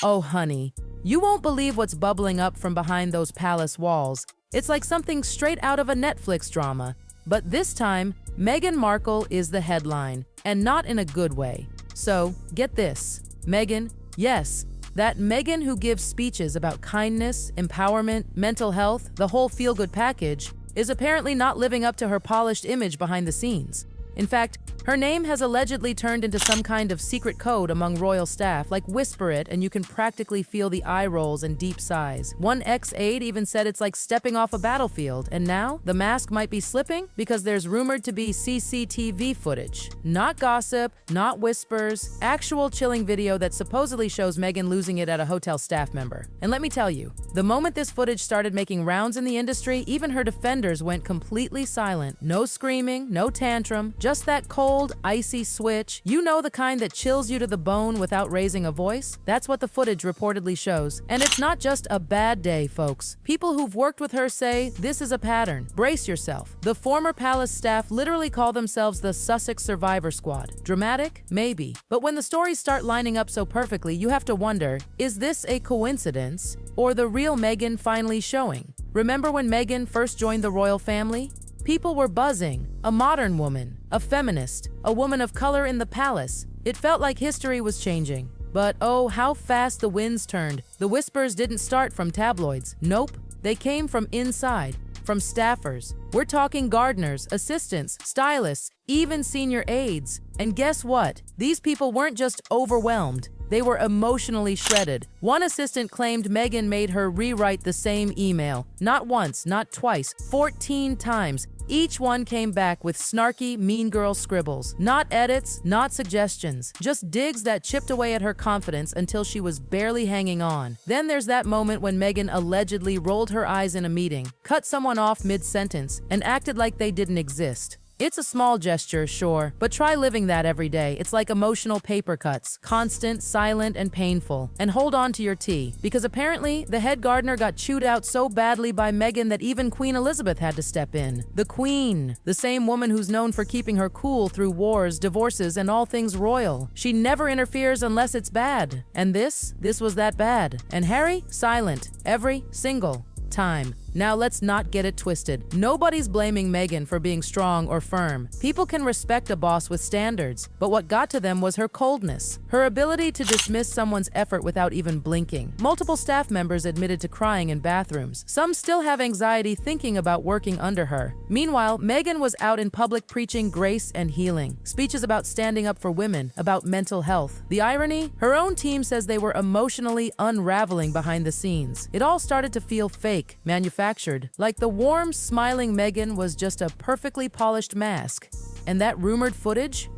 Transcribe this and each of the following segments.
Oh, honey, you won't believe what's bubbling up from behind those palace walls. It's like something straight out of a Netflix drama. But this time, Meghan Markle is the headline, and not in a good way. So, get this. Meghan, yes, that Meghan who gives speeches about kindness, empowerment, mental health, the whole feel-good package, is apparently not living up to her polished image behind the scenes. In fact, her name has allegedly turned into some kind of secret code among royal staff, like whisper it and you can practically feel the eye rolls and deep sighs. One ex-aide even said it's like stepping off a battlefield, and now the mask might be slipping because there's rumored to be CCTV footage. Not gossip, not whispers, actual chilling video that supposedly shows Meghan losing it at a hotel staff member. And let me tell you, the moment this footage started making rounds in the industry, even her defenders went completely silent. No screaming, no tantrum, just that cold, icy switch. You know, the kind that chills you to the bone without raising a voice? That's what the footage reportedly shows. And it's not just a bad day, folks. People who've worked with her say this is a pattern. Brace yourself. The former palace staff literally call themselves the Sussex Survivor Squad. Dramatic? Maybe. But when the stories start lining up so perfectly, you have to wonder, is this a coincidence or the real Meghan finally showing? Remember when Meghan first joined the royal family? People were buzzing. A modern woman, a feminist, a woman of color in the palace. It felt like history was changing. But oh, how fast the winds turned. The whispers didn't start from tabloids. Nope, they came from inside, from staffers. We're talking gardeners, assistants, stylists, even senior aides. And guess what? These people weren't just overwhelmed. They were emotionally shredded. One assistant claimed Meghan made her rewrite the same email. Not once, not twice, 14 times. Each one came back with snarky, mean girl scribbles. Not edits, not suggestions. Just digs that chipped away at her confidence until she was barely hanging on. Then there's that moment when Meghan allegedly rolled her eyes in a meeting, cut someone off mid-sentence, and acted like they didn't exist. It's a small gesture, sure, but try living that every day. It's like emotional paper cuts, constant, silent, and painful. And hold on to your tea, because apparently the head gardener got chewed out so badly by Meghan that even Queen Elizabeth had to step in. The Queen, the same woman who's known for keeping her cool through wars, divorces, and all things royal. She never interferes unless it's bad. And this was that bad. And Harry, silent, every single time. Now let's not get it twisted. Nobody's blaming Meghan for being strong or firm. People can respect a boss with standards, but what got to them was her coldness. Her ability to dismiss someone's effort without even blinking. Multiple staff members admitted to crying in bathrooms. Some still have anxiety thinking about working under her. Meanwhile, Meghan was out in public preaching grace and healing. Speeches about standing up for women, about mental health. The irony? Her own team says they were emotionally unraveling behind the scenes. It all started to feel fake, manufactured. Like the warm, smiling Meghan was just a perfectly polished mask. And that rumored footage?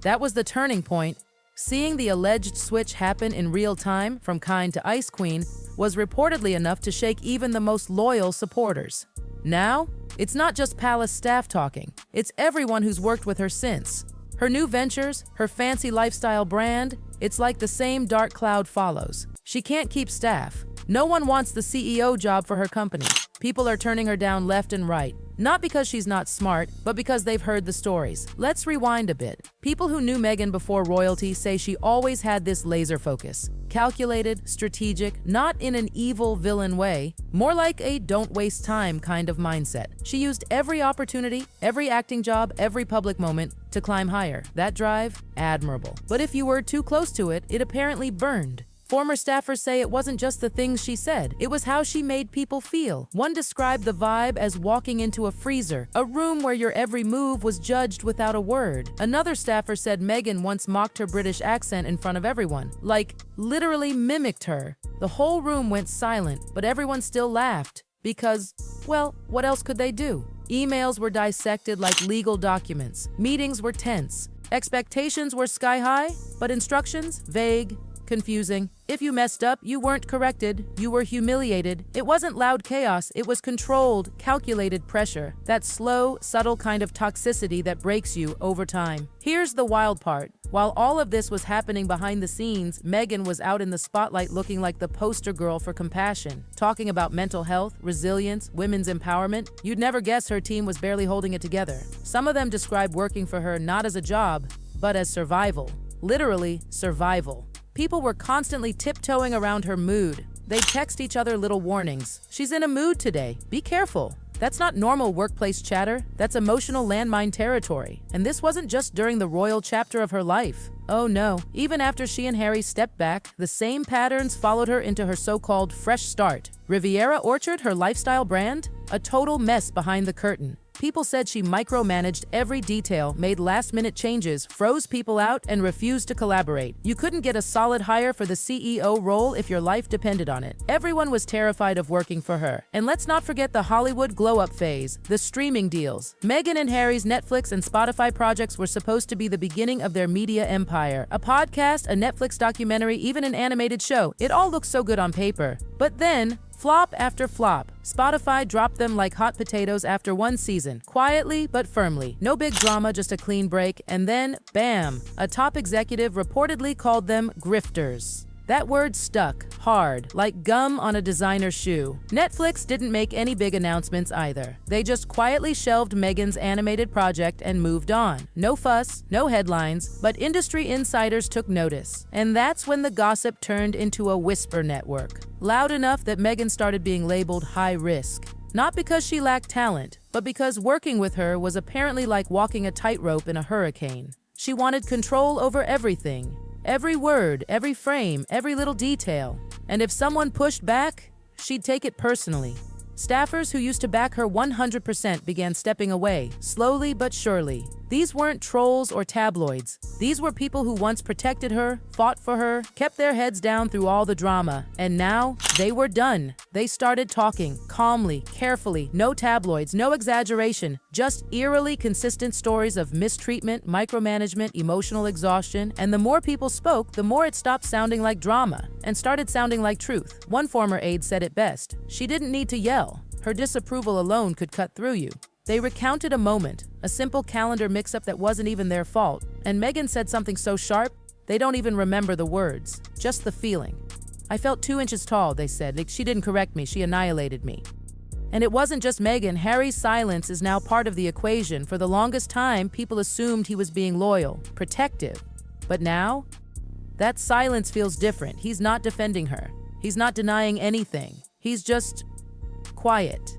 That was the turning point. Seeing the alleged switch happen in real time, from kind to Ice Queen, was reportedly enough to shake even the most loyal supporters. Now, it's not just palace staff talking. It's everyone who's worked with her since. Her new ventures, her fancy lifestyle brand, it's like the same dark cloud follows. She can't keep staff. No one wants the CEO job for her company. People are turning her down left and right. Not because she's not smart, but because they've heard the stories. Let's rewind a bit. People who knew Meghan before royalty say she always had this laser focus. Calculated, strategic, not in an evil villain way, more like a don't waste time kind of mindset. She used every opportunity, every acting job, every public moment to climb higher. That drive, admirable. But if you were too close to it, it apparently burned. Former staffers say it wasn't just the things she said, it was how she made people feel. One described the vibe as walking into a freezer, a room where your every move was judged without a word. Another staffer said Meghan once mocked her British accent in front of everyone, like literally mimicked her. The whole room went silent, but everyone still laughed. Because, well, what else could they do? Emails were dissected like legal documents. Meetings were tense. Expectations were sky high, but instructions vague. Confusing. If you messed up, you weren't corrected, you were humiliated. It wasn't loud chaos, it was controlled, calculated pressure. That slow, subtle kind of toxicity that breaks you over time. Here's the wild part. While all of this was happening behind the scenes, Meghan was out in the spotlight looking like the poster girl for compassion, talking about mental health, resilience, women's empowerment. You'd never guess her team was barely holding it together. Some of them described working for her not as a job, but as survival. Literally, survival. People were constantly tiptoeing around her mood. They'd text each other little warnings. "She's in a mood today. Be careful." That's not normal workplace chatter. That's emotional landmine territory. And this wasn't just during the royal chapter of her life. Oh no, even after she and Harry stepped back, the same patterns followed her into her so-called fresh start. Riviera Orchard, her lifestyle brand? A total mess behind the curtain. People said she micromanaged every detail, made last-minute changes, froze people out, and refused to collaborate. You couldn't get a solid hire for the CEO role if your life depended on it. Everyone was terrified of working for her. And let's not forget the Hollywood glow-up phase, the streaming deals. Meghan and Harry's Netflix and Spotify projects were supposed to be the beginning of their media empire. A podcast, a Netflix documentary, even an animated show. It all looked so good on paper. But then, flop after flop. Spotify dropped them like hot potatoes after one season, quietly but firmly. No big drama, just a clean break, and then, bam, a top executive reportedly called them grifters. That word stuck hard, like gum on a designer shoe. Netflix didn't make any big announcements either. They just quietly shelved Meghan's animated project and moved on. No fuss, no headlines, but industry insiders took notice. And that's when the gossip turned into a whisper network. Loud enough that Meghan started being labeled high risk. Not because she lacked talent, but because working with her was apparently like walking a tightrope in a hurricane. She wanted control over everything. Every word, every frame, every little detail. And if someone pushed back, she'd take it personally. Staffers who used to back her 100% began stepping away, slowly but surely. These weren't trolls or tabloids. These were people who once protected her, fought for her, kept their heads down through all the drama. And now, they were done. They started talking, calmly, carefully, no tabloids, no exaggeration, just eerily consistent stories of mistreatment, micromanagement, emotional exhaustion. And the more people spoke, the more it stopped sounding like drama and started sounding like truth. One former aide said it best. She didn't need to yell. Her disapproval alone could cut through you. They recounted a moment, a simple calendar mix-up that wasn't even their fault. And Meghan said something so sharp, they don't even remember the words, just the feeling. "I felt 2 inches tall," they said. Like, she didn't correct me, she annihilated me. And it wasn't just Meghan. Harry's silence is now part of the equation. For the longest time, people assumed he was being loyal, protective. But now, that silence feels different. He's not defending her. He's not denying anything. He's just quiet.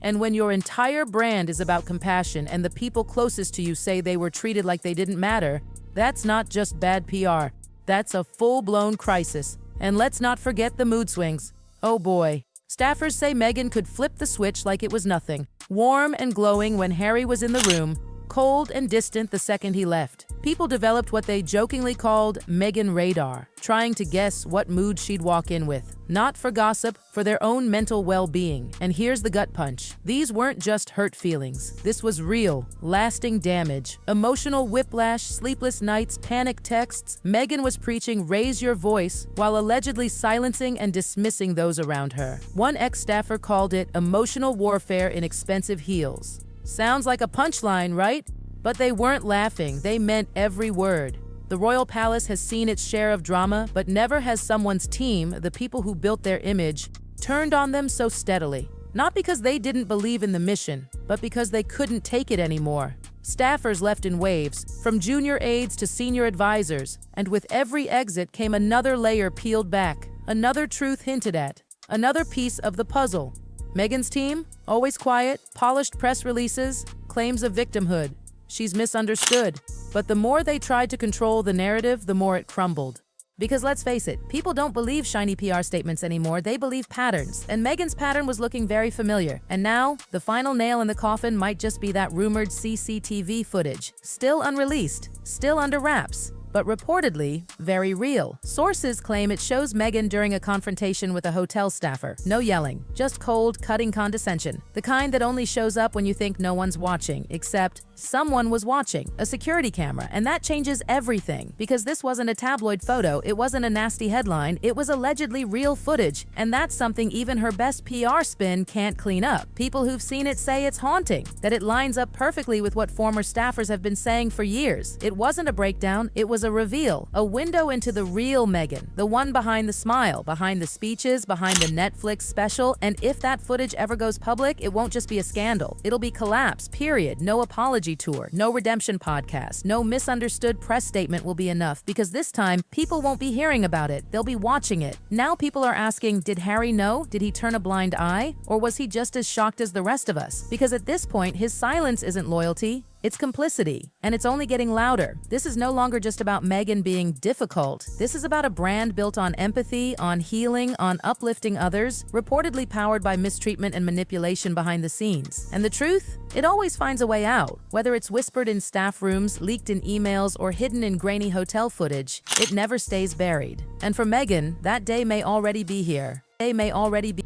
And when your entire brand is about compassion and the people closest to you say they were treated like they didn't matter, that's not just bad PR. That's a full-blown crisis. And let's not forget the mood swings. Oh boy. Staffers say Meghan could flip the switch like it was nothing. Warm and glowing when Harry was in the room, cold and distant the second he left. People developed what they jokingly called Meghan radar, trying to guess what mood she'd walk in with. Not for gossip, for their own mental well-being. And here's the gut punch. These weren't just hurt feelings. This was real, lasting damage. Emotional whiplash, sleepless nights, panic texts. Meghan was preaching raise your voice while allegedly silencing and dismissing those around her. One ex-staffer called it emotional warfare in expensive heels. Sounds like a punchline, right? But they weren't laughing, they meant every word. The royal palace has seen its share of drama, but never has someone's team, the people who built their image, turned on them so steadily. Not because they didn't believe in the mission, but because they couldn't take it anymore. Staffers left in waves, from junior aides to senior advisors, and with every exit came another layer peeled back, another truth hinted at, another piece of the puzzle. Meghan's team? Always quiet, polished press releases, claims of victimhood. She's misunderstood. But the more they tried to control the narrative, the more it crumbled. Because let's face it, people don't believe shiny PR statements anymore, they believe patterns. And Meghan's pattern was looking very familiar. And now, the final nail in the coffin might just be that rumored CCTV footage. Still unreleased, still under wraps, but reportedly very real. Sources claim it shows Meghan during a confrontation with a hotel staffer. No yelling, just cold, cutting condescension. The kind that only shows up when you think no one's watching, except someone was watching, a security camera, and that changes everything. Because this wasn't a tabloid photo, it wasn't a nasty headline, it was allegedly real footage, and that's something even her best PR spin can't clean up. People who've seen it say it's haunting, that it lines up perfectly with what former staffers have been saying for years. It wasn't a breakdown, it was was a reveal, a window into the real Meghan, the one behind the smile, behind the speeches, behind the Netflix special, and if that footage ever goes public, it won't just be a scandal. It'll be collapse, period. No apology tour, no redemption podcast, no misunderstood press statement will be enough, because this time, people won't be hearing about it, they'll be watching it. Now people are asking, did Harry know? Did he turn a blind eye? Or was he just as shocked as the rest of us? Because at this point, his silence isn't loyalty, it's complicity, and it's only getting louder. This is no longer just about Meghan being difficult. This is about a brand built on empathy, on healing, on uplifting others, reportedly powered by mistreatment and manipulation behind the scenes. And the truth? It always finds a way out. Whether it's whispered in staff rooms, leaked in emails, or hidden in grainy hotel footage, it never stays buried. And for Meghan, that day may already be here. They may already be